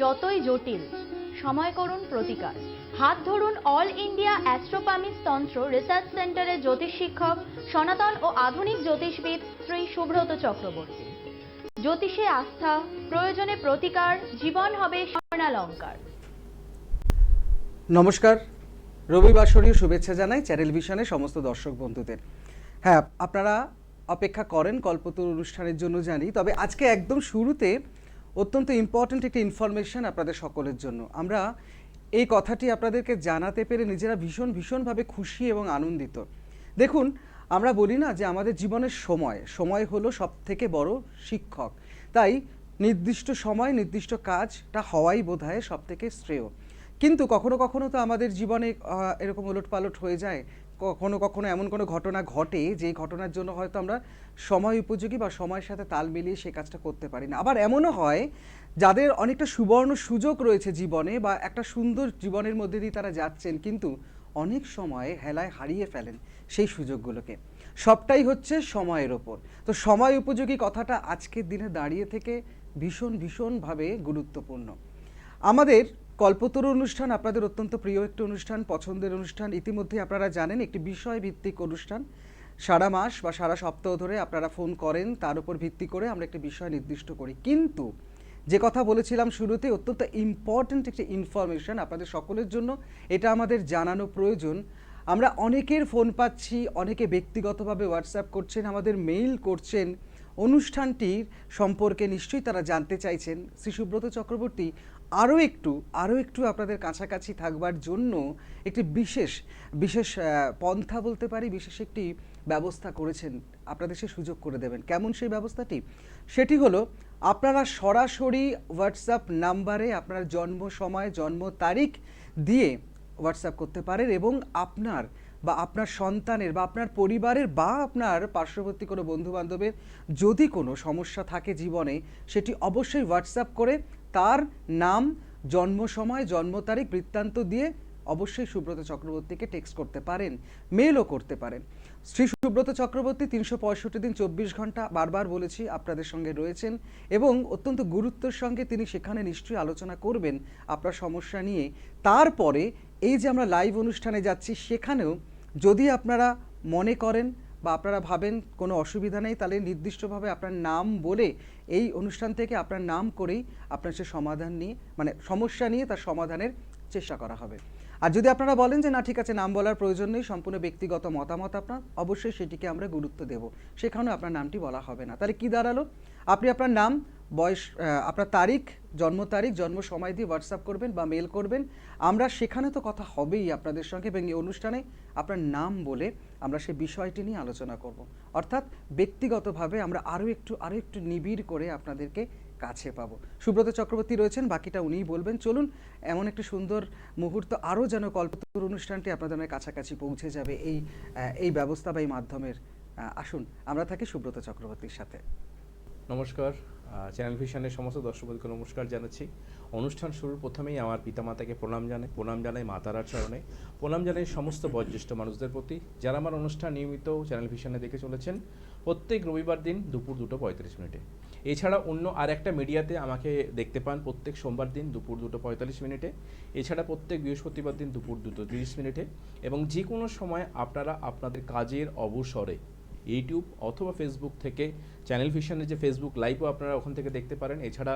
যতই জটিল, সময় করুন প্রতিকার। হাত ধরুন অল ইন্ডিয়া অ্যাস্ট্রোপামিস তন্ত্র রিসার্চ সেন্টারের জ্যোতিষ শিক্ষক, সনাতন ও আধুনিক জ্যোতিষবিদ শ্রী সুব্রত চক্রবর্তী। জ্যোতিষে আস্থা, প্রয়োজনে প্রতিকার, জীবন হবে স্বর্ণালঙ্কার। নমস্কার, রবিবাসরীয় শুভেচ্ছা জানাই চ্যানেল ভিশনের সমস্ত দর্শক বন্ধুদের। হ্যাঁ, আপনারা অপেক্ষা করেন কল্পতরু অনুষ্ঠানের জন্য জানি, তবে আজকে একদম শুরুতে অত্যন্ত ইম্পর্ট্যান্ট একটি ইনফরমেশন আপনাদের সকলের জন্য। আমরা এই কথাটি আপনাদেরকে জানাতে পেরে নিজেরা ভীষণভাবে খুশি এবং আনন্দিত। দেখুন, আমরা বলি না যে আমাদের জীবনের সময় হলো সবথেকে বড় শিক্ষক। তাই নির্দিষ্ট সময় নির্দিষ্ট কাজটা হওয়াই বোধহয় সবথেকে শ্রেয়। কিন্তু কখনো কখনো তো আমাদের জীবনে এরকম ওলটপালট হয়ে যায়, কখনো এমন কোনো ঘটনা ঘটে যেই ঘটনার জন্য হয়তো আমরা সময় উপযোগী বা সময়ের সাথে তাল মিলিয়ে সেই কাজটা করতে পারি না। আবার এমনও হয় যাদের অনেকটা সুবর্ণ সুযোগ রয়েছে জীবনে বা একটা সুন্দর জীবনের মধ্যে দিয়ে তারা যাচ্ছেন, কিন্তু অনেক সময় হেলায় হারিয়ে ফেলেন সেই সুযোগগুলোকে। সবটাই হচ্ছে সময়ের ওপর। তো সময় উপযোগী কথাটা আজকের দিনে দাঁড়িয়ে থেকে ভীষণভাবে গুরুত্বপূর্ণ। আমাদের কল্পতরু অনুষ্ঠান আপনাদের অত্যন্ত প্রিয় একটি অনুষ্ঠান, পছন্দের অনুষ্ঠান। ইতিমধ্যে আপনারা জানেন একটি বিষয় ভিত্তিক অনুষ্ঠান। সারা মাস বা সারা সপ্তাহ ধরে আপনারা ফোন করেন, তার উপর ভিত্তি করে আমরা একটি বিষয় নির্দিষ্ট করি। কিন্তু যে কথা বলেছিলাম শুরুতে, অত্যন্ত ইম্পর্ট্যান্ট একটি ইনফরমেশন আপনাদের সকলের জন্য, এটা আমাদের জানানো প্রয়োজন। আমরা অনেকের ফোন পাচ্ছি, অনেকে ব্যক্তিগতভাবে হোয়াটসঅ্যাপ করছেন, আমাদের মেইল করছেন। অনুষ্ঠানটির সম্পর্কে নিশ্চয়ই তারা জানতে চাইছেন। শ্রী সুব্রত চক্রবর্তী আরও একটু আপনাদের কাছাকাছি থাকবার জন্য একটি বিশেষ পন্থা বলতে পারি, বিশেষ একটি ব্যবস্থা করেছেন, আপনাদের সে সুযোগ করে দেবেন। কেমন সেই ব্যবস্থাটি? সেটি হলো, আপনারা সরাসরি হোয়াটসঅ্যাপ নাম্বারে আপনার জন্ম সময়, জন্ম তারিখ দিয়ে হোয়াটসঅ্যাপ করতে পারেন এবং আপনার বা আপনার সন্তানের বা আপনার পরিবারের বা আপনার পার্শ্ববর্তী কোনো বন্ধুবান্ধবের যদি কোনো সমস্যা থাকে জীবনে, সেটি অবশ্যই হোয়াটসঅ্যাপ করে তার নাম, জন্ম সময়, জন্ম তারিখ বৃত্তান্ত দিয়ে অবশ্যই সুব্রত চক্রবর্তীকে টেক্সট করতে পারেন, মেলও করতে পারেন। শ্রী সুব্রত চক্রবর্তী 365 দিন 24 ঘন্টা, বারবার বলেছি, আপনাদের সঙ্গে রয়েছেন এবং অত্যন্ত গুরুত্বের সঙ্গে তিনি সেখানে নিশ্চয়ই আলোচনা করবেন আপনার সমস্যা নিয়ে। তারপরে এই যে আমরা লাইভ অনুষ্ঠানে যাচ্ছি, সেখানেও যদি আপনারা মনে করেন বা আপনারা ভাবেন কোনো অসুবিধা নেই, তাহলে নির্দিষ্টভাবে আপনার নাম বলে এই অনুষ্ঠান থেকে আপনার নাম করেই আপনার সে সমাধান নিয়ে, মানে সমস্যা নিয়ে তার সমাধানের চেষ্টা করা হবে। আর যদি আপনারা বলেন যে না ঠিক আছে, নাম বলার প্রয়োজন নেই, সম্পূর্ণ ব্যক্তিগত মতামত আপনার, অবশ্যই সেটিকে আমরা গুরুত্ব দেব, সেখানেও আপনার নামটি বলা হবে না। তাহলে কি দাঁড়ালো? আপনি আপনার নাম, বয়স, আপনার তারিখ, জন্ম তারিখ, জন্ম সময় দিয়ে হোয়াটসঅ্যাপ করবেন বা মেল করবেন। আমরা সেখানে তো কথা হবেই আপনাদের সঙ্গে, এবং এই অনুষ্ঠানে আপনার নাম বলে আমরা সেই বিষয়টি নিয়ে আলোচনা করব। অর্থাৎ ব্যক্তিগতভাবে আমরা আরও একটু নিবিড় করে আপনাদেরকে কাছে পাবো। সুব্রত চক্রবর্তী রয়েছেন, বাকিটা উনিই বলবেন। চলুন, এমন একটি সুন্দর মুহূর্ত আরও যেন কল্পতরু অনুষ্ঠানটি আপনাদের কাছাকাছি পৌঁছে যাবে এই ব্যবস্থা বা এই মাধ্যমের। আসুন আমরা থাকি সুব্রত চক্রবর্তীর সাথে। নমস্কার, চ্যানেল ভিশনের সমস্ত দর্শকবন্ধুকে নমস্কার জানাচ্ছি। অনুষ্ঠান শুরুর প্রথমেই আমার পিতামাতাকে প্রণাম জানাই মাতারার চরণে, প্রণাম জানাই সমস্ত বয়োজ্যেষ্ঠ মানুষদের প্রতি যারা আমার অনুষ্ঠান নিয়মিত চ্যানেল ভিশনে দেখে চলেছেন প্রত্যেক রবিবার দিন দুপুর 2:45। এছাড়া অন্য আর একটা মিডিয়াতে আমাকে দেখতে পান প্রত্যেক সোমবার দিন দুপুর 2:45। এছাড়া প্রত্যেক বৃহস্পতিবার দিন দুপুর 2:30। এবং যে কোনো সময় আপনারা আপনাদের কাজের অবসরে ইউটিউব অথবা ফেসবুক থেকে চ্যানেল ভিশনের যে ফেসবুক লাইভও আপনারা ওখান থেকে দেখতে পারেন। এছাড়া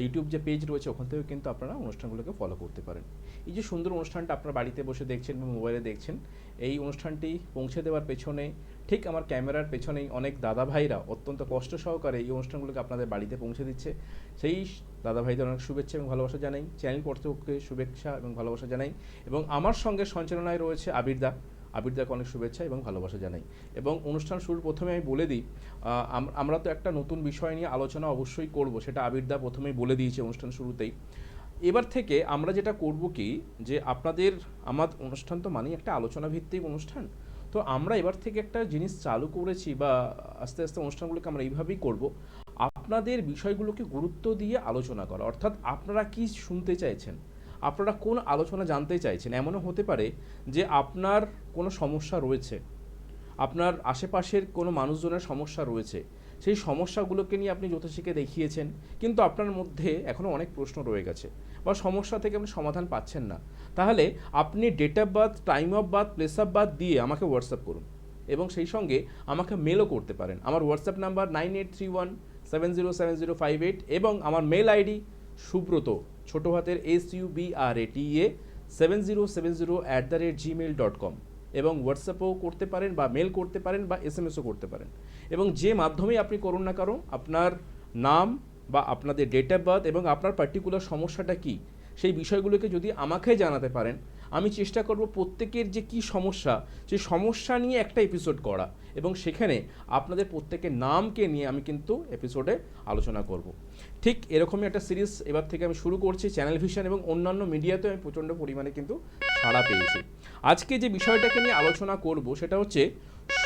ইউটিউব যে পেজ রয়েছে ওখান থেকেও কিন্তু আপনারা অনুষ্ঠানগুলোকে ফলো করতে পারেন। এই যে সুন্দর অনুষ্ঠানটা আপনারা বাড়িতে বসে দেখছেন বা মোবাইলে দেখছেন, এই অনুষ্ঠানটি পৌঁছে দেওয়ার পেছনে, ঠিক আমার ক্যামেরার পেছনেই অনেক দাদা ভাইরা অত্যন্ত কষ্ট সহকারে এই অনুষ্ঠানগুলোকে আপনাদের বাড়িতে পৌঁছে দিচ্ছে। সেই দাদা ভাইদের অনেক শুভেচ্ছা এবং ভালোবাসা জানাই, চ্যানেল কর্তৃপক্ষকে শুভেচ্ছা এবং ভালোবাসা জানাই। এবং আমার সঙ্গে সঞ্চালনায় রয়েছে আবিরদাকে অনেক শুভেচ্ছা এবং ভালোবাসা জানাই। এবং অনুষ্ঠান শুরুর প্রথমে আমি বলে দিই, আমরা তো একটা নতুন বিষয় নিয়ে আলোচনা অবশ্যই করব, সেটা আবিরদা প্রথমেই বলে দিয়েছে অনুষ্ঠান শুরুতেই। এবার থেকে আমরা যেটা করব কি, যে আমার অনুষ্ঠান তো মানেই একটা আলোচনা ভিত্তিক অনুষ্ঠান। তো আমরা এবার থেকে একটা জিনিস চালু করেছি বা আস্তে আস্তে অনুষ্ঠানগুলোকে আমরা এইভাবেই করব, আপনাদের বিষয়গুলোকে গুরুত্ব দিয়ে আলোচনা করা। অর্থাৎ আপনারা কি শুনতে চাইছেন, আপনারা কোন আলোচনা জানতে চাইছেন। এমনও হতে পারে যে আপনার কোনো সমস্যা রয়েছে, আপনার আশেপাশের কোনো মানুষজনের সমস্যা রয়েছে, সেই সমস্যাগুলোকে নিয়ে আপনি জ্যোতিষীকে দেখিয়েছেন, কিন্তু আপনার মধ্যে এখনও অনেক প্রশ্ন রয়ে গেছে বা সমস্যা থেকে আপনি সমাধান পাচ্ছেন না, তাহলে আপনি date of birth, time of birth, place of birth দিয়ে আমাকে হোয়াটসঅ্যাপ করুন এবং সেই সঙ্গে আমাকে মেলও করতে পারেন। আমার হোয়াটসঅ্যাপ নাম্বার 9831707058 এবং আমার মেল আইডি সুব্রত, ছোটো হাতের SUBRATA 7070@gmail.com, এবং হোয়াটসঅ্যাপও করতে পারেন বা মেল করতে পারেন বা SMS-ও করতে পারেন। এবং যে মাধ্যমেই আপনি করুন না কারণ আপনার নাম বা আপনাদের ডেট অফ বার্থ এবং আপনার পার্টিকুলার সমস্যাটা কী সেই বিষয়গুলোকে যদি আমাকে জানাতে পারেন, আমি চেষ্টা করব প্রত্যেকের যে কী সমস্যা সেই সমস্যা নিয়ে একটা এপিসোড করা এবং সেখানে আপনাদের প্রত্যেকের নামকে নিয়ে আমি কিন্তু এপিসোডে আলোচনা করব। ঠিক এরকমই একটা সিরিজ এবার থেকে আমি শুরু করছি। চ্যানেল ভিশন এবং অন্যান্য মিডিয়াতে আমি প্রচণ্ড পরিমাণে কিন্তু সাড়া পেয়েছি। আজকে যে বিষয়টাকে নিয়ে আলোচনা করব সেটা হচ্ছে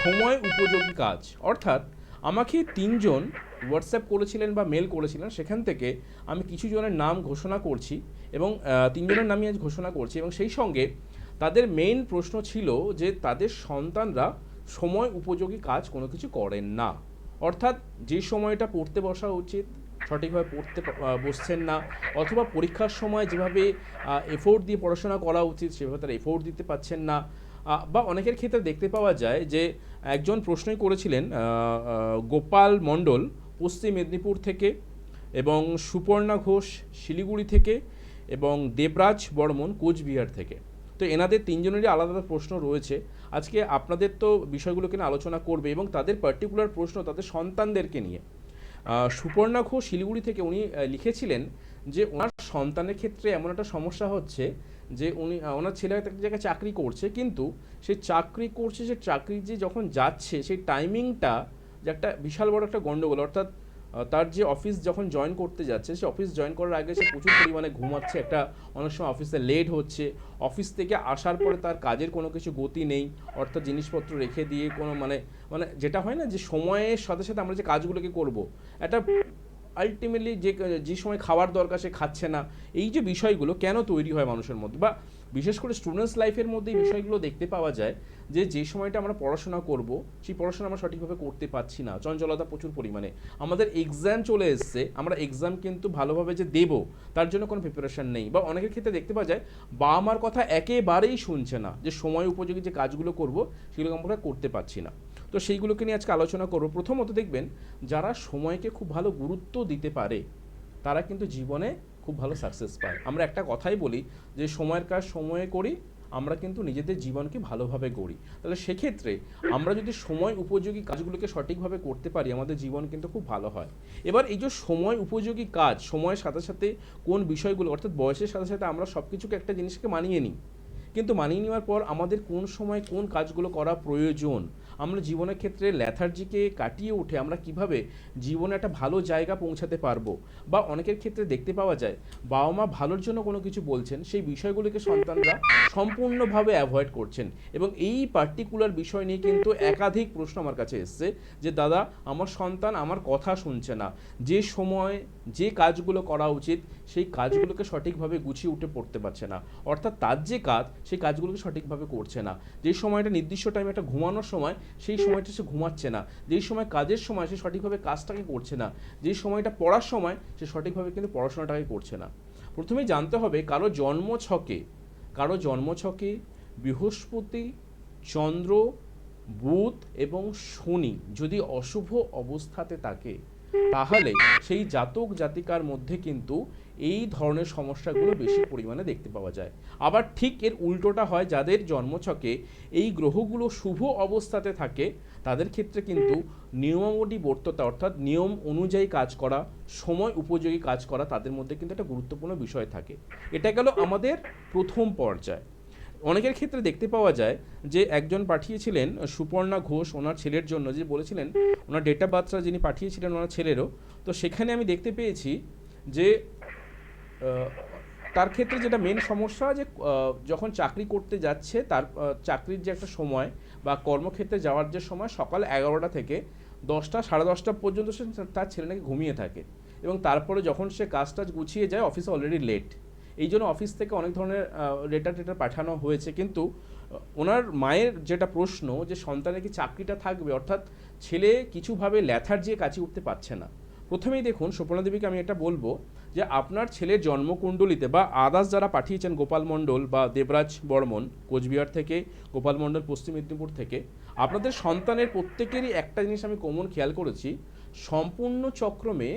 সময় উপযোগী কাজ। অর্থাৎ আমাকে 3 জন হোয়াটসঅ্যাপ করেছিলেন বা মেল করেছিলেন, সেখান থেকে আমি কিছু জনের নাম ঘোষণা করছি এবং 3 জনের নামই আজ ঘোষণা করছি এবং সেই সঙ্গে তাদের মেইন প্রশ্ন ছিল যে তাদের সন্তানরা সময় উপযোগী কাজ কোনো কিছু করেন না। অর্থাৎ যে সময়টা পড়তে বসা উচিত সঠিকভাবে পড়তে বসছেন না, অথবা পরীক্ষার সময় যেভাবে এফোর্ট দিয়ে পড়াশোনা করা উচিত সেভাবে তারা এফোর্ট দিতে পারছেন না। বা অনেকের ক্ষেত্রে দেখতে পাওয়া যায় যে একজন প্রশ্নই করেছিলেন গোপাল মণ্ডল পশ্চিম মেদিনীপুর থেকে, এবং সুপর্ণা ঘোষ শিলিগুড়ি থেকে, এবং দেবরাজ বর্মন কোচবিহার থেকে। তো এনাদের 3 জনেরই আলাদা আলাদা প্রশ্ন রয়েছে। আজকে আপনাদের তো বিষয়গুলোকে নিয়ে আলোচনা করবে এবং তাদের পার্টিকুলার প্রশ্ন তাদের সন্তানদেরকে নিয়ে। সুপর্ণা ঘোষ শিলিগুড়ি থেকে উনি লিখেছিলেন যে ওনার সন্তানের ক্ষেত্রে এমন একটা সমস্যা হচ্ছে যে ওনার ছেলে একটা জায়গায় চাকরি করছে, কিন্তু সেই চাকরি যে যখন যাচ্ছে সেই টাইমিংটা যে একটা বিশাল বড় একটা গন্ডগোল। অর্থাৎ তার যে অফিস যখন জয়েন করতে যাচ্ছে সে অফিস জয়েন করার আগে সে প্রচুর পরিমাণে ঘুমাচ্ছে, একটা অনেক সময় অফিসে লেট হচ্ছে, অফিস থেকে আসার পরে তার কাজের কোনো কিছু গতি নেই, অর্থাৎ জিনিসপত্র রেখে দিয়ে কোনো মানে যেটা হয় না যে সময়ের সাথে সাথে আমরা যে কাজগুলোকে করব একটা আলটিমেটলি যে সময় খাওয়ার দরকার সে খাচ্ছে না। এই যে বিষয়গুলো কেন তৈরি হয় মানুষের মধ্যে, বা বিশেষ করে স্টুডেন্টস লাইফের মধ্যে এই বিষয়গুলো দেখতে পাওয়া যায় যে সময়টা আমরা পড়াশোনা করব সেই পড়াশোনা আমরা সঠিকভাবে করতে পারছি না, চঞ্চলতা প্রচুর পরিমাণে। আমাদের এক্সাম চলে এসছে, আমরা এক্সাম কিন্তু ভালোভাবে যে দেব তার জন্য কোনো প্রিপারেশন নেই, বা অনেকের ক্ষেত্রে দেখতে পাওয়া যায় বাবা মার কথা একেবারেই শুনছে না, যে সময় উপযোগী যে কাজগুলো করব সেগুলো আমরা করতে পারছি না। তো সেইগুলোকে নিয়ে আজকে আলোচনা করব। প্রথমত দেখবেন যারা সময়কে খুব ভালো গুরুত্ব দিতে পারে তারা কিন্তু জীবনে খুব ভালো সাকসেস পায়। আমরা একটা কথাই বলি যে সময়ের কাজ সময়ে করি, আমরা কিন্তু নিজেদের জীবনকে ভালোভাবে গড়ি। তাহলে সেক্ষেত্রে আমরা যদি সময় উপযোগী কাজগুলোকে সঠিকভাবে করতে পারি আমাদের জীবন কিন্তু খুব ভালো হয়। এবার এই যে সময় উপযোগী কাজ, সময়ের সাথে সাথে কোন বিষয়গুলো, অর্থাৎ বয়সের সাথে সাথে আমরা সব কিছুকে একটা জিনিসকে মানিয়ে নিই, কিন্তু মানিয়ে নেওয়ার পর আমাদের কোন সময় কোন কাজগুলো করা প্রয়োজন, আমরা জীবনের ক্ষেত্রে ল্যাথার্জিকে কাটিয়ে উঠে আমরা কিভাবে জীবনে একটা ভালো জায়গা পৌঁছাতে পারবো। বা অনেকের ক্ষেত্রে দেখতে পাওয়া যায় বাবা মা ভালোর জন্য কোনো কিছু বলছেন, সেই বিষয়গুলিকে সন্তানরা সম্পূর্ণভাবে অ্যাভয়েড করছেন। এবং এই পার্টিকুলার বিষয় নিয়ে কিন্তু একাধিক প্রশ্ন আমার কাছে এসছে যে দাদা আমার সন্তান আমার কথা শুনছে না, যে সময় যে কাজগুলো করা উচিত সেই কাজগুলোকে সঠিকভাবে গুছিয়ে উঠে পড়তে পারছে না, অর্থাৎ তার যে কাজ সেই কাজগুলোকে সঠিকভাবে করছে না। যে সময়টা নির্দিষ্ট টাইমে একটা ঘুমানোর সময় সেই সময়টা সে ঘুমাচ্ছে না, যেই সময় কাজের সময় সে সঠিকভাবে কাজটাকে করছে না, যেই সময়টা পড়ার সময় সে সঠিকভাবে কিন্তু পড়াশোনাটাকে করছে না। প্রথমেই জানতে হবে কারো জন্মছকে বৃহস্পতি, চন্দ্র, বুধ এবং শনি যদি অশুভ অবস্থাতে থাকে তাহলে সেই জাতক জাতিকার মধ্যে কিন্তু এই ধরনের সমস্যাগুলো বেশি পরিমাণে দেখতে পাওয়া যায়। আবার ঠিক এর উল্টোটা হয়, যাদের জন্মছকে এই গ্রহগুলো শুভ অবস্থাতে থাকে তাদের ক্ষেত্রে কিন্তু নিয়মাবলীবর্ততা, অর্থাৎ নিয়ম অনুযায়ী কাজ করা, সময় উপযোগী কাজ করা তাদের মধ্যে কিন্তু একটা গুরুত্বপূর্ণ বিষয় থাকে। এটা গেল আমাদের প্রথম পর্যায়। অনেকের ক্ষেত্রে দেখতে পাওয়া যায় যে একজন পাঠিয়েছিলেন সুপর্ণা ঘোষ ওনার ছেলের জন্য, যে বলেছিলেন ওনার ডেট অফ বার্থটা যিনি পাঠিয়েছিলেন ওনার ছেলেরও, তো সেখানে আমি দেখতে পেয়েছি যে তার ক্ষেত্রে যেটা মেন সমস্যা যে যখন চাকরি করতে যাচ্ছে তার চাকরির যে একটা সময় বা কর্মক্ষেত্রে যাওয়ার যে সময় সকাল 11টা থেকে 10টা 10:30 পর্যন্ত সে তার ছেলে নাকি ঘুমিয়ে থাকে, এবং তারপরে যখন সে কাজটা গুছিয়ে যায় অফিসে অলরেডি লেট। এই জন্য অফিস থেকে অনেক ধরনের লেটার পাঠানো হয়েছে, কিন্তু ওনার মায়ের যেটা প্রশ্ন যে সন্তানের কি চাকরিটা থাকবে, অর্থাৎ ছেলে কিছুভাবে ল্যাথার্জিয়ে কাছে উঠতে পারছে না। প্রথমেই দেখুন, সুপর্ণা দেবীকে আমি এটা বলবো যে আপনার ছেলের জন্মকুণ্ডলিতে বা আদার্স যারা পাঠিয়েছেন, গোপাল মণ্ডল বা দেবরাজ বর্মন কোচবিহার থেকে, গোপাল মণ্ডল পশ্চিম মেদিনীপুর থেকে, আপনাদের সন্তানের প্রত্যেকেরই একটা জিনিস আমি কমন খেয়াল করেছি, সম্পূর্ণ চক্রমে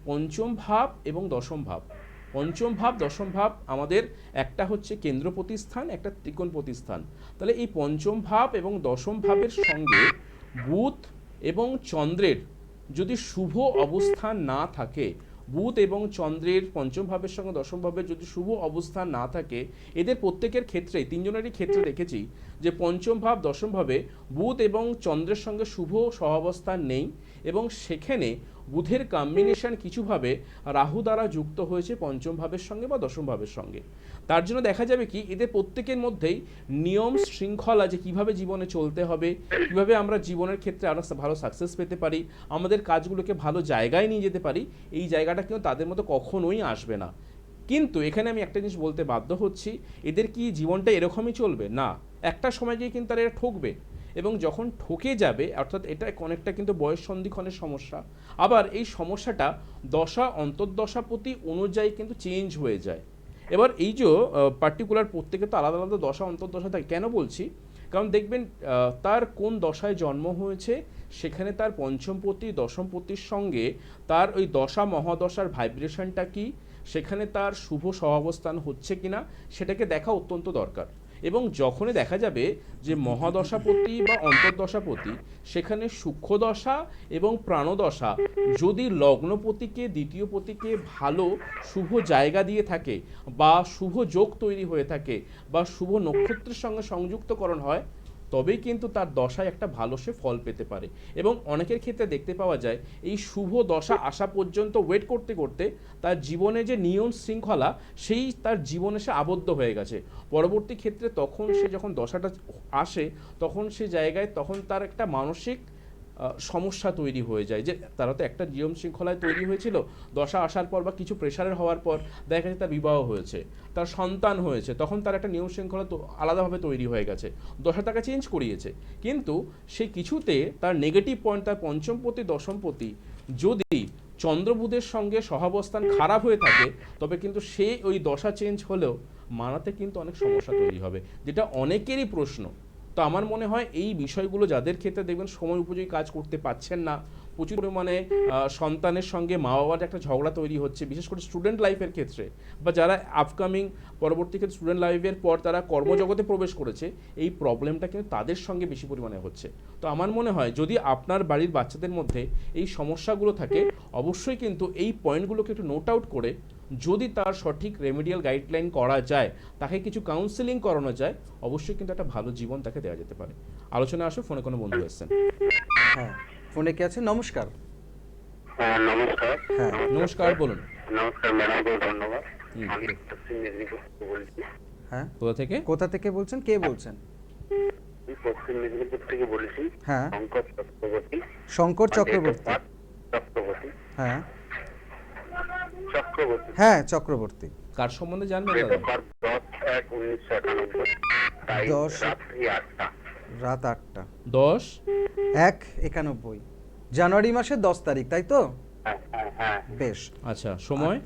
পঞ্চম ভাব এবং দশম ভাব, পঞ্চম ভাব দশম ভাব আমাদের একটা হচ্ছে কেন্দ্র প্রতিস্থান, একটা ত্রিকোণ প্রতিস্থান। তাহলে এই পঞ্চম ভাব এবং দশম ভাবের সঙ্গে বুধ এবং চন্দ্রের যদি শুভ অবস্থান না থাকে, বুধ এবং চন্দ্রের পঞ্চম ভাবের সঙ্গে দশম ভাবের যদি শুভ অবস্থান না থাকে, এদের প্রত্যেকের ক্ষেত্রে, তিনজনেরই ক্ষেত্রে দেখেছি যে পঞ্চম ভাব দশম ভাবে বুধ এবং চন্দ্রের সঙ্গে শুভ সহাবস্থান নেই, এবং সেখানে বুধের কম্বিনেশন কিছুভাবে রাহু দ্বারা যুক্ত হয়েছে পঞ্চম ভাবের সঙ্গে বা দশম ভাবের সঙ্গে। তার জন্য দেখা যাবে কি এদের প্রত্যেকের মধ্যেই নিয়ম শৃঙ্খলা, যে কিভাবে জীবনে চলতে হবে, কিভাবে আমরা জীবনের ক্ষেত্রে আরও ভালো সাকসেস পেতে পারি, আমাদের কাজগুলোকে ভালো জায়গায় নিয়ে যেতে পারি, এই জায়গাটা কিন্তু তাদের মতো কখনোই আসবে না। কিন্তু এখানে আমি একটা জিনিস বলতে বাধ্য হচ্ছি, এদের কি জীবনটা এরকমই চলবে? না, একটা সময় গিয়ে কিন্তু তারা এরা ঠকবে, এবং যখন ঠকে যাবে, অর্থাৎ এটা অনেকটা কিন্তু বয়স সন্ধিক্ষণের সমস্যা। আবার এই সমস্যাটা দশা অন্তর্দশাপতি অনুযায়ী কিন্তু চেঞ্জ হয়ে যায়। এবার এই যে পার্টিকুলার প্রত্যেকে তো আলাদা আলাদা দশা অন্তর্দশা থাকে, কেন বলছি, কারণ দেখবেন তার কোন দশায় জন্ম হয়েছে, সেখানে তার পঞ্চমপতি দশমপতির সঙ্গে তার ওই দশা মহাদশার ভাইব্রেশনটা কি, সেখানে তার শুভ সহাবস্থান হচ্ছে কিনা, সেটাকে দেখা অত্যন্ত দরকার। এবং যখনই দেখা যাবে যে মহাদশাপতি বা অন্তর্দশাপতি, সেখানে সূক্ষ্ম দশা এবং প্রাণদশা যদি লগ্নপতিকে, দ্বিতীয় পতিকে ভালো শুভ জায়গা দিয়ে থাকে, বা শুভ যোগ তৈরি হয়ে থাকে, বা শুভ নক্ষত্রের সঙ্গে সংযুক্তকরণ হয়, তবেই কিন্তু তার দশায় একটা ভালো সে ফল পেতে পারে। এবং অনেকের ক্ষেত্রে দেখতে পাওয়া যায় এই শুভ দশা আসা পর্যন্ত ওয়েট করতে করতে তার জীবনে যে নিয়ম শৃঙ্খলা, সেই তার জীবনে সে আবদ্ধ হয়ে গেছে। পরবর্তী ক্ষেত্রে তখন সে যখন দশাটা আসে, তখন সে জায়গায় তখন তার একটা মানসিক সমস্যা তৈরি হয়ে যায়, যে তারা তো একটা নিয়ম শৃঙ্খলায় তৈরি হয়েছিল, দশা আসার পর বা কিছু প্রেশারের হওয়ার পর দেখা যাচ্ছে তার বিবাহ হয়েছে, তার সন্তান হয়েছে, তখন তার একটা নিয়ম শৃঙ্খলা তো আলাদাভাবে তৈরি হয়ে গেছে, দশা তাকে চেঞ্জ করিয়েছে। কিন্তু সে কিছুতে তার নেগেটিভ পয়েন্ট, তার পঞ্চমপতি দশমপতি যদি চন্দ্রবুধের সঙ্গে সহাবস্থান খারাপ হয়ে থাকে, তবে কিন্তু সে ওই দশা চেঞ্জ হলেও মানাতে কিন্তু অনেক সমস্যা তৈরি হবে, যেটা অনেকেরই প্রশ্ন। তো আমার মনে হয় এই বিষয়গুলো যাদের ক্ষেত্রে দেখবেন সময় উপযোগী কাজ করতে পারছেন না, প্রচুর পরিমাণে সন্তানের সঙ্গে মা বাবার একটা ঝগড়া তৈরি হচ্ছে, বিশেষ করে স্টুডেন্ট লাইফের ক্ষেত্রে, বা যারা আপকামিং পরবর্তী ক্ষেত্রে স্টুডেন্ট লাইফের পর তারা কর্মজগতে প্রবেশ করেছে, এই প্রবলেমটা কিন্তু তাদের সঙ্গে বেশি পরিমাণে হচ্ছে। তো আমার মনে হয় যদি আপনার বাড়ির বাচ্চাদের মধ্যে এই সমস্যাগুলো থাকে, অবশ্যই কিন্তু এই পয়েন্টগুলোকে একটু নোট আউট করে যদি তার সঠিক রেমেডিয়াল গাইডলাইন করা যায়, তাকে কিছু কাউন্সেলিং করানো যায়, অবশ্যই কিন্তু একটা ভালো জীবন তাকে দেওয়া যেতে পারে। আলোচনা আসো, ফোনে কোনো বন্ধু এসেছেন। হ্যাঁ, ফোনে কে আছে? নমস্কার। হ্যাঁ নমস্কার। হ্যাঁ নমস্কার, বলুন। নমস্কার ম্যাডামকে ধন্যবাদ। আমি পশ্চিম মেদিনীপুর থেকে বলছি। হ্যাঁ, কোথা থেকে? কোথা থেকে বলছেন? কে বলছেন? আমি পশ্চিম মেদিনীপুর থেকে বলছি। হ্যাঁ, শঙ্কর চক্রবর্তী। শঙ্কর চক্রবর্তী। চক্রবর্তী। হ্যাঁ চক্রবর্তী। হ্যাঁ, চক্রবর্তী। কার সম্বন্ধে জানবেন ডেট দাদা? Of birth 10/1/1991। টাইম 10 রাত্রি 8টা। রাত 8টা। 10/1/91। জানুয়ারি মাসের 10 তারিখ, তাই তো? হ্যাঁ হ্যাঁ হ্যাঁ। বেশ। আচ্ছা, সময়?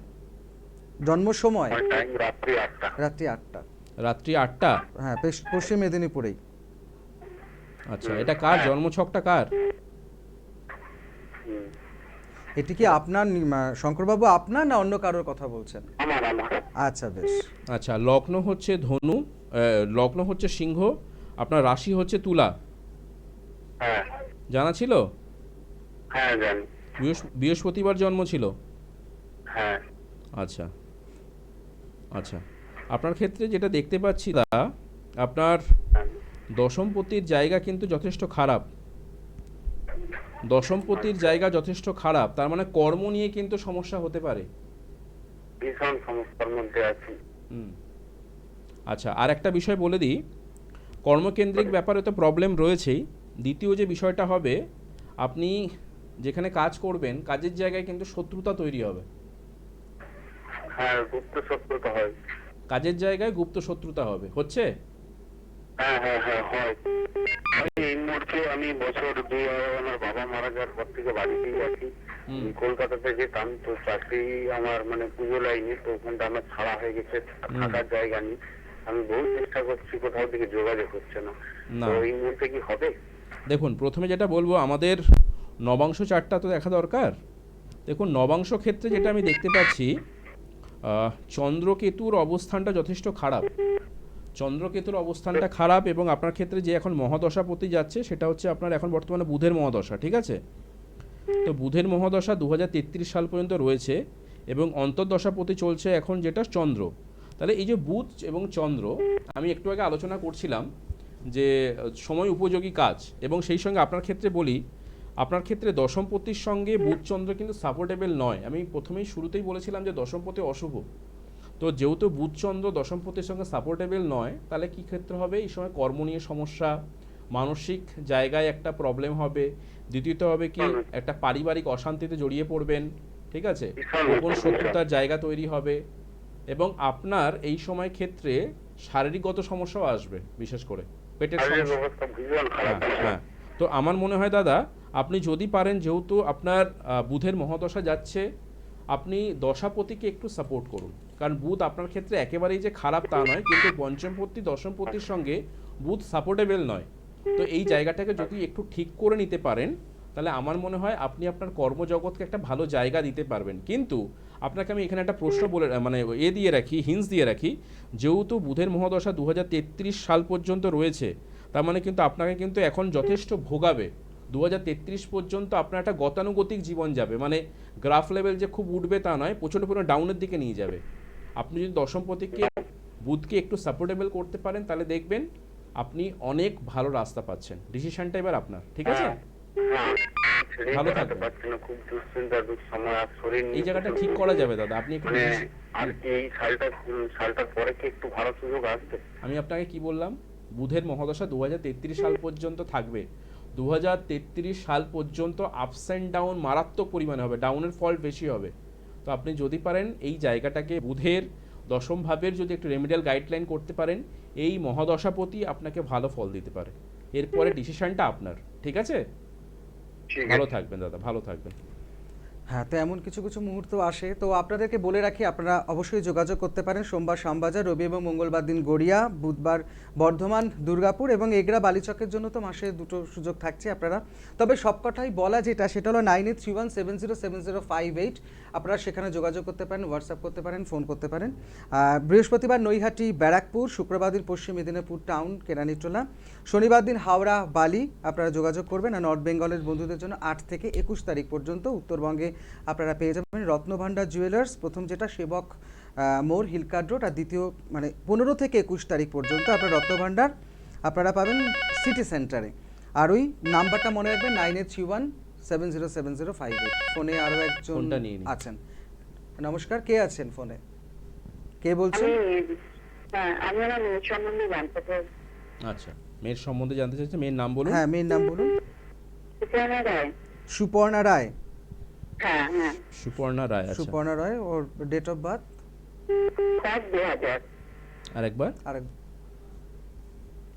জন্ম সময় টাইম রাত্রি 8টা। রাত্রি 8টা। রাত্রি 8টা। হ্যাঁ, পশ্চিম মেদিনীপুরেই। আচ্ছা, এটা কার জন্মছকটা কার? হুম। এটি কি আপনার শঙ্করবাবু আপনার, না অন্য কারোর কথা বলছেন? আমার। আচ্ছা, বেশ। আচ্ছা, লগ্ন হচ্ছে ধনু, লগ্ন হচ্ছে সিংহ, আপনার রাশি হচ্ছে তুলা, হ্যাঁ জানা ছিল? হ্যাঁ জানি। বৃহস্পতিবার জন্ম ছিল? হ্যাঁ। আচ্ছা আচ্ছা, আপনার ক্ষেত্রে যেটা দেখতে পাচ্ছি দাদা, আপনার দশমপতির জায়গা কিন্তু যথেষ্ট খারাপ, দশমপতির জায়গা যথেষ্ট খারাপ, তার মানে কর্ম নিয়ে কিন্তু সমস্যা হতে পারে। ভীষণ সমস্যার মধ্যে আছি। আচ্ছা, আর একটা বিষয় বলে দিই, কর্মকেন্দ্রিক ব্যাপারে তো প্রবলেম রয়েছেই। দ্বিতীয় যে বিষয়টা হবে, আপনি যেখানে কাজ করবেন কাজের জায়গায় কিন্তু শত্রুতা তৈরি হবে। হ্যাঁ, গুপ্ত শত্রুতা হয়। কাজের জায়গায় গুপ্ত শত্রুতা হবে, হচ্ছে? হ্যাঁ হ্যাঁ হ্যাঁ হয়। এই ঘুরতে আমি বছর 2 আমার বাবা মারা যাওয়ার পর থেকে বাড়িতেই আছি। কলকাতাতে যেতাম, তো চাকরি আমার মানে পুজো লাইনে, তো ওখানটা আমার ছাড়া হয়ে গেছে, থাকার জায়গা নেই। আমি বহু চেষ্টা করছি, কোথাও থেকে যোগাযোগ হচ্ছে না। না। তো এই মুহূর্তে কি হবে? দেখুন, প্রথমে যেটা বলবো, আমাদের নবাংশ চার্টটা তো দেখা দরকার। দেখুন, নবাংশ ক্ষেত্রে যেটা আমি দেখতে পাচ্ছি, চন্দ্রকেতুর অবস্থানটা যথেষ্ট খারাপ। চন্দ্রকেতুর অবস্থানটা খারাপ, এবং আপনার ক্ষেত্রে যে এখন মহাদশাপতি যাচ্ছে সেটা হচ্ছে আপনার এখন বর্তমানে বুধের মহাদশা, ঠিক আছে? তো বুধের মহাদশা 2033 সাল পর্যন্ত রয়েছে, এবং অন্তর্দশাপতি চলছে এখন যেটা চন্দ্র। তাহলে এই যে বুধ এবং চন্দ্র, আমি একটু আগে আলোচনা করছিলাম যে সময় উপযোগী কাজ, এবং সেই সঙ্গে আপনার ক্ষেত্রে বলি, আপনার ক্ষেত্রে দশমপতির সঙ্গে বুধ চন্দ্র কিন্তু সাপোর্টেবল নয়। আমি প্রথমেই শুরুতেই বলেছিলাম যে দশমপতি অশুভ। তো যেহেতু বুধ চন্দ্র দশমপতির সঙ্গে সাপোর্টেবল নয়, তাহলে কী ক্ষেত্রে হবে? এই সময় কর্ম নিয়ে সমস্যা, মানসিক জায়গায় একটা প্রবলেম হবে। দ্বিতীয়ত হবে কি, একটা পারিবারিক অশান্তিতে জড়িয়ে পড়বেন, ঠিক আছে? গোপন শত্রুতার জায়গা তৈরি হবে, এবং আপনার এই সময় ক্ষেত্রে শারীরিকগত সমস্যাও আসবে, বিশেষ করে পেটের শারীরিক সমস্যা। অবস্থা ভীষণ খারাপ। হ্যাঁ। তো আমার মনে হয় দাদা, আপনি যদি পারেন, যেহেতু আপনার বুধের মহাদশা যাচ্ছে, আপনি দশাপতিকে একটু সাপোর্ট করুন। কারণ বুধ আপনার ক্ষেত্রে একেবারেই যে খারাপ তা নয়, কিন্তু পঞ্চমপতি দশমপতির সঙ্গে বুধ সাপোর্টেবল নয়। তো এই জায়গাটাকে যদি একটু ঠিক করে নিতে পারেন, তাহলে আমার মনে হয় আপনি আপনার কর্মজগৎকে একটা ভালো জায়গা দিতে পারবেন। কিন্তু আপনাকে আমি এখানে একটা প্রশ্ন বলে মানে দিয়ে রাখি, হিন্স দিয়ে রাখি, যেহেতু বুধের মহাদশা 2033 সাল পর্যন্ত রয়েছে, তার মানে কিন্তু আপনাকে কিন্তু এখন যথেষ্ট ভোগাবে। 2033 পর্যন্ত আপনার একটা গতানুগতিক জীবন যাবে, মানে গ্রাফ লেভেল যে খুব উঠবে তা নয়, প্রচণ্ড পরিমাণে ডাউনের দিকে নিয়ে যাবে। আপনি যদি দশমপতিকে বুধকে একটু সাপোর্টেবল করতে পারেন, তাহলে দেখবেন আপনি অনেক ভালো রাস্তা পাচ্ছেন। ডিসিশনটা এবার আপনার, ঠিক আছে? ভালো থাকবেন। খুব দুশ্চিন্তা, দুঃসময়, আর শরীর এই জায়গাটা ঠিক করা যাবে দাদা, আপনি একটু আর এই সালটার পরে কি একটু ভালো সুযোগ আসবে? আমি আপনাকে কি বললাম, বুধের মহাদশা 2033 সাল পর্যন্ত থাকবে। 2033 সাল পর্যন্ত আপস অ্যান্ড ডাউন মারাত্মক পরিমাণে হবে, ডাউনের ফল বেশি হবে। তো আপনি যদি পারেন এই জায়গাটাকে, বুধের দশম ভাবের যদি একটু রেমিডিয়াল গাইডলাইন করতে পারেন, এই মহাদশাপতি আপনাকে ভালো ফল দিতে পারে। এরপরে ডিসিশনটা আপনার, ঠিক আছে? ভালো থাকবেন দাদা, ভালো থাকবেন। হ্যাঁ, তো এমন কিছু কিছু মুহূর্ত আসে। তো আপনাদেরকে বলে রাখি, আপনারা অবশ্যই যোগাযোগ করতে পারেন। সোমবার শ্যামবাজার, রবি এবং মঙ্গলবার দিন গড়িয়া, বুধবার বর্ধমান, দুর্গাপুর এবং এগরা বালিচকের জন্য তো মাসে 2টো সুযোগ থাকছে আপনারা। তবে সবকটাই বলা যেটা, সেটা হলো 9831707058। আপনারা সেখানে যোগাযোগ করতে পারেন, হোয়াটসঅ্যাপ করতে পারেন, ফোন করতে পারেন। বৃহস্পতিবার নৈহাটি, ব্যারাকপুর, শুক্রবার দিন পশ্চিম মেদিনীপুর টাউন, কেরানীটোলা, শনিবার দিন হাওড়া, বালি আপনারা যোগাযোগ করবেন। আর নর্থ বেঙ্গলের বন্ধুদের জন্য 8 থেকে 21 তারিখ পর্যন্ত উত্তরবঙ্গে আপনারা পেয়ে যাবেন রত্নভাণ্ডার জুয়েলার্স, প্রথম যেটা সেবক মোড়, হিলকার্ড রোড, আর দ্বিতীয় মানে 15 থেকে 21 তারিখ পর্যন্ত আপনার রত্নভাণ্ডার আপনারা পাবেন সিটি সেন্টারে। আর ওই নাম্বারটা মনে রাখবেন, 9831707058। ফোনে আরও একজন ফোনটা নিয়ে নিন। আছেন। নমস্কার, কে আছেন ফোনে? কে বলছেন? আমি আমার মেয়ের সম্বন্ধে জানতে চাই। আচ্ছা, মেয়ের সম্বন্ধে জানতে চাইছেন, মেয়ের নাম বলুন। হ্যাঁ, মেয়ের নাম বলুন। সুপর্ণা রায়। সুপর্ণা রায়। হ্যাঁ হ্যাঁ। সুপর্ণা রায়। আচ্ছা, সুপর্ণা রায়। ওর ডেট অফ বার্থ? 2000। আরেকবার আর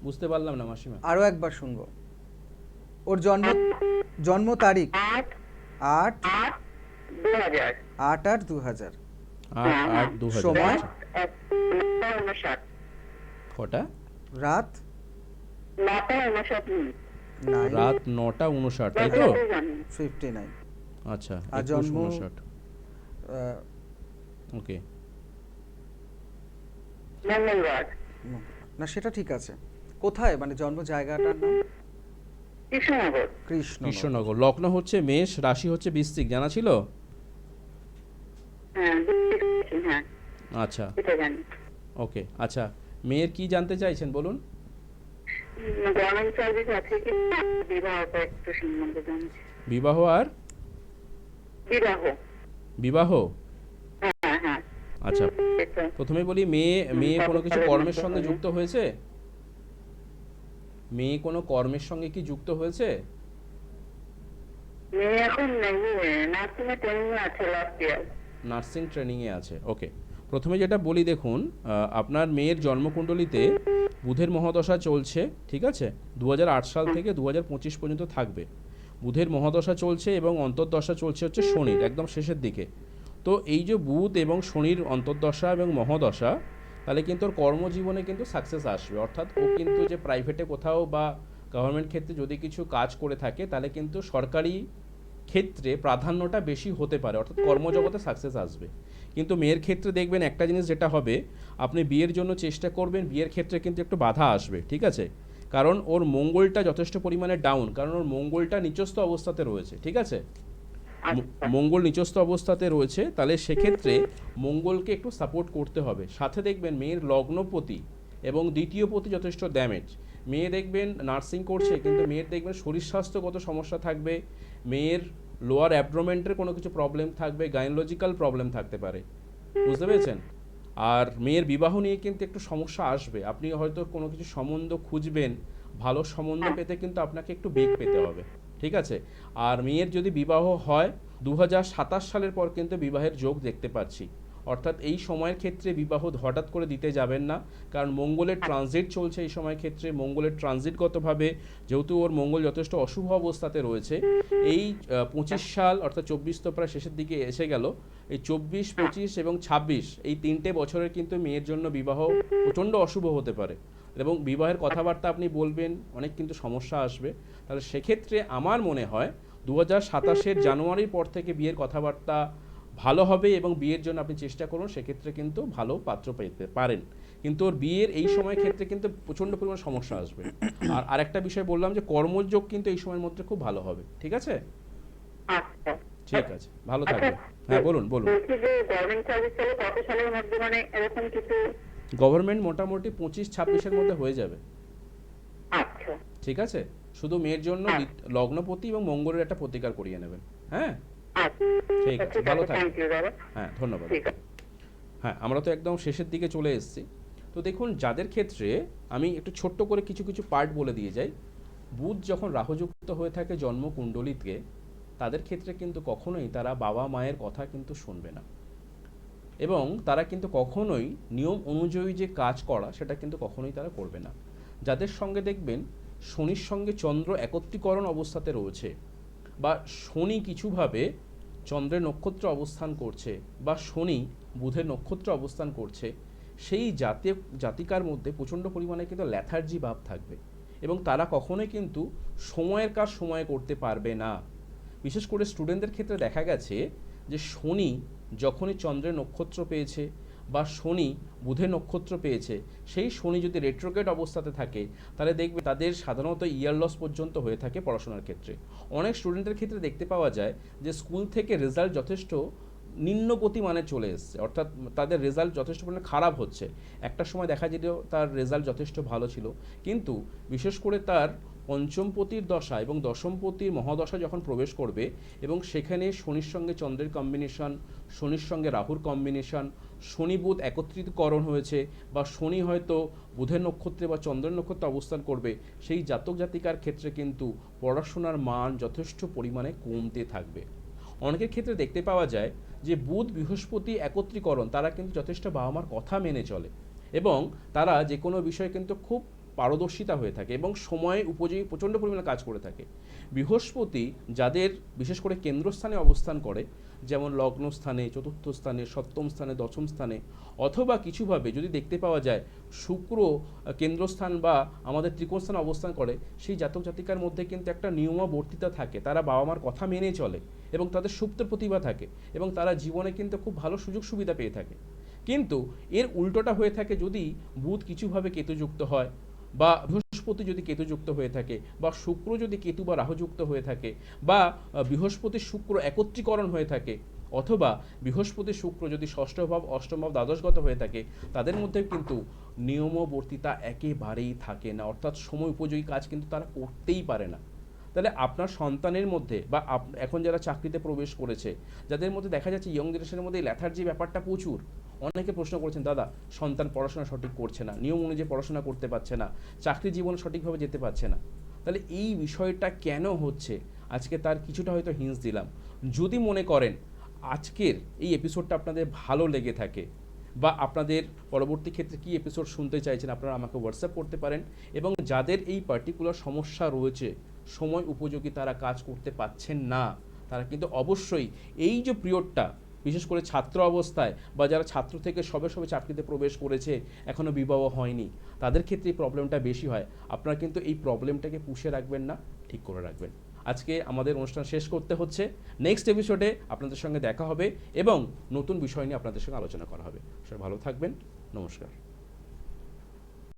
বুঝতে পারলাম না মাসিমা। আরও একবার শুনবো। ওর জন্ম তারিখ 8/8/2000। 8/8/2000। 8/8/2000। সময়? আচ্ছা। 9:59। কটা? রাত? 9:59। রাত 9:59, তাই তো? 59। আচ্ছা, আর জন্ম? 21:59। ওকে। মঙ্গলবার। না, সেটা ঠিক আছে। কোথায় মানে জন্ম জায়গাটার নাম? কৃষ্ণনগর। কৃষ্ণনগর। লগ্ন হচ্ছে মেষ, রাশি হচ্ছে বৃশ্চিক, জানা ছিল? হ্যাঁ হ্যাঁ, আচ্ছা, এটা জানি। ওকে। আচ্ছা, মেয়ের কি জানতে চাইছেন বলুন। গভর্নমেন্ট সার্ভিস আছে কি, বিবাহটা একটু সম্বন্ধে জানছি। বিবাহ আর বিবাহ। বিবাহ? হ্যাঁ হ্যাঁ। আচ্ছা, এটা প্রথমে বলি, মেয়ে কোনো কিছু কর্মের সঙ্গে যুক্ত হয়েছে? মেয়ে কোনো কর্মের সঙ্গে কি যুক্ত হয়েছে? মেয়ে এখন নেই, নার্সিং এ ট্রেনিং আছে, লাস্ট ইয়ার। নার্সিং ট্রেনিংয়ে আছে, ওকে। প্রথমে যেটা বলি, দেখুন, আপনার মেয়ের জন্মকুণ্ডলিতে বুধের মহাদশা চলছে, ঠিক আছে, 2008 সাল থেকে 2025 পর্যন্ত থাকবে। বুধের মহাদশা চলছে এবং অন্তর্দশা চলছে হচ্ছে শনির একদম শেষের দিকে। তো এই যে বুধ এবং শনির অন্তর্দশা এবং মহাদশা, তাহলে কিন্তু ওর কর্মজীবনে কিন্তু সাকসেস আসবে। অর্থাৎ ও কিন্তু যে প্রাইভেটে কোথাও বা গভর্নমেন্ট ক্ষেত্রে যদি কিছু কাজ করে থাকে, তাহলে কিন্তু সরকারি ক্ষেত্রে প্রাধান্যটা বেশি হতে পারে, অর্থাৎ কর্মজগতে সাকসেস আসবে। কিন্তু মেয়ের ক্ষেত্রে দেখবেন একটা জিনিস যেটা হবে, আপনি বিয়ের জন্য চেষ্টা করবেন, বিয়ের ক্ষেত্রে কিন্তু একটু বাধা আসবে, ঠিক আছে, কারণ ওর মঙ্গলটা যথেষ্ট পরিমাণে ডাউন, কারণ ওর মঙ্গলটা নিচস্থ অবস্থাতে রয়েছে, ঠিক আছে, মঙ্গল নিচস্থ অবস্থাতে রয়েছে। তাহলে সেক্ষেত্রে মঙ্গলকে একটু সাপোর্ট করতে হবে। সাথে দেখবেন মেয়ের লগ্নপতি এবং দ্বিতীয় পতি যথেষ্ট ড্যামেজ। মেয়ে দেখবেন নার্সিং করছে, কিন্তু মেয়ের দেখবেন শরীর স্বাস্থ্যগত সমস্যা থাকবে, মেয়ের লোয়ার অ্যাবডোমেন্টের কোনো কিছু প্রবলেম থাকবে, গাইনোলজিক্যাল প্রবলেম থাকতে পারে, বুঝতে পেরেছেন। আর মেয়ের বিবাহ নিয়ে কিন্তু একটু সমস্যা আসবে। আপনি হয়তো কোনো কিছু সম্বন্ধ খুঁজবেন, ভালো সম্বন্ধ পেতে কিন্তু আপনাকে একটু বেগ পেতে হবে, ঠিক আছে। আর মেয়ের যদি বিবাহ হয় 2027 সালের পর কিন্তু বিবাহের যোগ দেখতে পাচ্ছি। অর্থাৎ এই সময়ের ক্ষেত্রে বিবাহ হঠাৎ করে দিতে যাবেন না, কারণ মঙ্গলের ট্রানজিট চলছে এই সময়ের ক্ষেত্রে। মঙ্গলের ট্রানজিটগতভাবে যেহেতু ওর মঙ্গল যথেষ্ট অশুভ অবস্থাতে রয়েছে, এই 25 সাল অর্থাৎ 24 তো প্রায় শেষের দিকে এসে গেল, এই 24, 25 এবং 26 এই 3টে বছরের কিন্তু মেয়ের জন্য বিবাহ প্রচণ্ড অশুভ হতে পারে এবং বিবাহের কথাবার্তা আপনি বলবেন, অনেক কিন্তু সমস্যা আসবে। তাহলে সেক্ষেত্রে আমার মনে হয় 2027 জানুয়ারির পর থেকে বিয়ের কথাবার্তা ভালো হবে এবং বিয়ের জন্য আপনি চেষ্টা করুন, সেক্ষেত্রে কিন্তু ভালো পাত্র পেতে পারেন। কিন্তু ওর বিয়ের এই সময়ের ক্ষেত্রে কিন্তু প্রচণ্ড পরিমাণ সমস্যা আসবে। আর আরেকটা বিষয় বললাম যে কর্মযোগ কিন্তু এই সময়ের মধ্যে খুব ভালো হবে, ঠিক আছে। আচ্ছা, ঠিক আছে, ভালো থাকবে। হ্যাঁ বলুন বলুন। বলছি যে গভর্নমেন্ট সার্ভিস হলে কত সালের মধ্যে মানে এরকম কিছু? গভর্নমেন্ট মোটামুটি 25-26-এর মধ্যে হয়ে যাবে, আচ্ছা, ঠিক আছে। শুধু মেয়ের জন্য লগ্নপতি এবং মঙ্গলের একটা প্রতিকার করিয়ে নেবেন। হ্যাঁ আচ্ছা, ঠিক আছে, ভালো থাকবেন। থ্যাংক ইউ দাদা। হ্যাঁ ধন্যবাদ। ঠিক আছে। হ্যাঁ, আমরা তো একদম শেষের দিকে চলে এসেছি। তো দেখুন, যাদের ক্ষেত্রে আমি একটু ছোট্ট করে কিছু কিছু পার্ট বলে দিয়ে যাই। বুধ যখন রাহুযুক্ত হয়ে থাকে জন্মকুণ্ডলিতে, তাদের ক্ষেত্রে কিন্তু কখনোই তারা বাবা মায়ের কথা কিন্তু শুনবে না এবং তারা কিন্তু কখনোই নিয়ম অনুযায়ী যে কাজ করা সেটা কিন্তু কখনোই তারা করবে না। যাদের সঙ্গে দেখবেন শনির সঙ্গে চন্দ্র একত্রীকরণ অবস্থাতে রয়েছে, বা শনি কিছুভাবে চন্দ্রের নক্ষত্র অবস্থান করছে, বা শনি বুধের নক্ষত্র অবস্থান করছে, সেই জাতিকার মধ্যে প্রচণ্ড পরিমাণে কিন্তু ল্যাথার্জি ভাব থাকবে এবং তারা কখনোই কিন্তু সময়ের কাজ সময়ে করতে পারবে না। বিশেষ করে স্টুডেন্টদের ক্ষেত্রে দেখা গেছে যে শনি যখনই চন্দ্রের নক্ষত্র পেয়েছে বা শনি বুধের নক্ষত্র পেয়েছে, সেই শনি যদি রেট্রোগ্রেড অবস্থাতে থাকে, তাহলে দেখবে তাদের সাধারণত ইয়ার লস পর্যন্ত হয়ে থাকে পড়াশোনার ক্ষেত্রে। অনেক স্টুডেন্টের ক্ষেত্রে দেখতে পাওয়া যায় যে স্কুল থেকে রেজাল্ট যথেষ্ট নিম্নগতি মানে চলে এসছে, অর্থাৎ তাদের রেজাল্ট যথেষ্ট পরিমাণে খারাপ হচ্ছে। একটা সময় দেখা যেত তার রেজাল্ট যথেষ্ট ভালো ছিল, কিন্তু বিশেষ করে তার পঞ্চমপতির দশা এবং দশমপতির মহাদশা যখন প্রবেশ করবে এবং সেখানে শনির সঙ্গে চন্দ্রের কম্বিনেশন, শনির সঙ্গে রাহুর কম্বিনেশন, শনি বুধ একত্রিতকরণ হয়েছে, বা শনি হয়তো বুধের নক্ষত্রে বা চন্দ্রের নক্ষত্রে অবস্থান করবে, সেই জাতক জাতিকার ক্ষেত্রে কিন্তু পড়াশোনার মান যথেষ্ট পরিমাণে কমতে থাকবে। অনেকের ক্ষেত্রে দেখতে পাওয়া যায় যে বুধ বৃহস্পতি একত্রীকরণ, তারা কিন্তু যথেষ্ট বাবা মার কথা মেনে চলে এবং তারা যে কোনো বিষয়ে কিন্তু খুব পারদর্শিতা হয়ে থাকে এবং সময় উপযোগী প্রচণ্ড পরিমাণে কাজ করে থাকে। বৃহস্পতি যাদের বিশেষ করে কেন্দ্রস্থানে অবস্থান করে, যেমন লগ্নস্থানে, চতুর্থ স্থানে, সপ্তম স্থানে, দশম স্থানে, অথবা কিছুভাবে যদি দেখতে পাওয়া যায় শুক্র কেন্দ্রস্থান বা আমাদের ত্রিকোণস্থানে অবস্থান করে, সেই জাতক জাতিকার মধ্যে কিন্তু একটা নিয়মাবর্তিতা থাকে, তারা বাবা মার কথা মেনে চলে এবং তাদের সুপ্ত প্রতিভা থাকে এবং তারা জীবনে কিন্তু খুব ভালো সুযোগ সুবিধা পেয়ে থাকে। কিন্তু এর উল্টোটা হয়ে থাকে যদি বুধ কিছুভাবে কেতুযুক্ত হয়, বা বৃহস্পতি যদি কেতুযুক্ত হয়ে থাকে, বা শুক্র যদি কেতু বা রাহুযুক্ত হয়ে থাকে, বা বৃহস্পতি শুক্র একত্রীকরণ হয়ে থাকে, অথবা বৃহস্পতি শুক্র যদি ষষ্ঠ ভাব, অষ্টম ভাব, দ্বাদশগত হয়ে থাকে, তাদের মধ্যে কিন্তু নিয়মবর্তিতা একেবারেই থাকে না, অর্থাৎ সময় উপযোগী কাজ কিন্তু তারা করতেই পারে না। তাহলে আপনার সন্তানের মধ্যে বা এখন যারা চাকরিতে প্রবেশ করেছে, যাদের মধ্যে দেখা যাচ্ছে ইয়ং জেনারেশনের মধ্যে ল্যাথার্জি ব্যাপারটা প্রচুর, অনেকে প্রশ্ন করেছেন, দাদা সন্তান পড়াশোনা সঠিক করছে না, নিয়ম অনুযায়ী পড়াশোনা করতে পারছে না, চাকরি জীবনে সঠিকভাবে যেতে পারছে না। তাহলে এই বিষয়টা কেন হচ্ছে, আজকে তার কিছুটা হয়তো হিন্টস দিলাম। যদি মনে করেন আজকের এই এপিসোডটা আপনাদের ভালো লেগে থাকে, বা আপনাদের পরবর্তী ক্ষেত্রে কী এপিসোড শুনতে চাইছেন আপনারা আমাকে হোয়াটসঅ্যাপ করতে পারেন। এবং যাদের এই পার্টিকুলার সমস্যা রয়েছে, সময় উপযোগী তারা কাজ করতে পাচ্ছেন না, তারা কিন্তু অবশ্যই এই যে পিরিয়ডটা, বিশেষ করে ছাত্র অবস্থায় বা যারা ছাত্র থেকে সবে সবে চাকরিতে প্রবেশ করেছে, এখনও বিবাহ হয়নি, তাদের ক্ষেত্রে এই প্রবলেমটা বেশি হয়। আপনারা কিন্তু এই প্রবলেমটাকে পুষে রাখবেন না, ঠিক করে রাখবেন। আজকে আমাদের অনুষ্ঠান শেষ করতে হচ্ছে। নেক্সট এপিসোডে আপনাদের সঙ্গে দেখা হবে এবং নতুন বিষয় নিয়ে আপনাদের সঙ্গে আলোচনা করা হবে। সবাই ভালো থাকবেন। নমস্কার।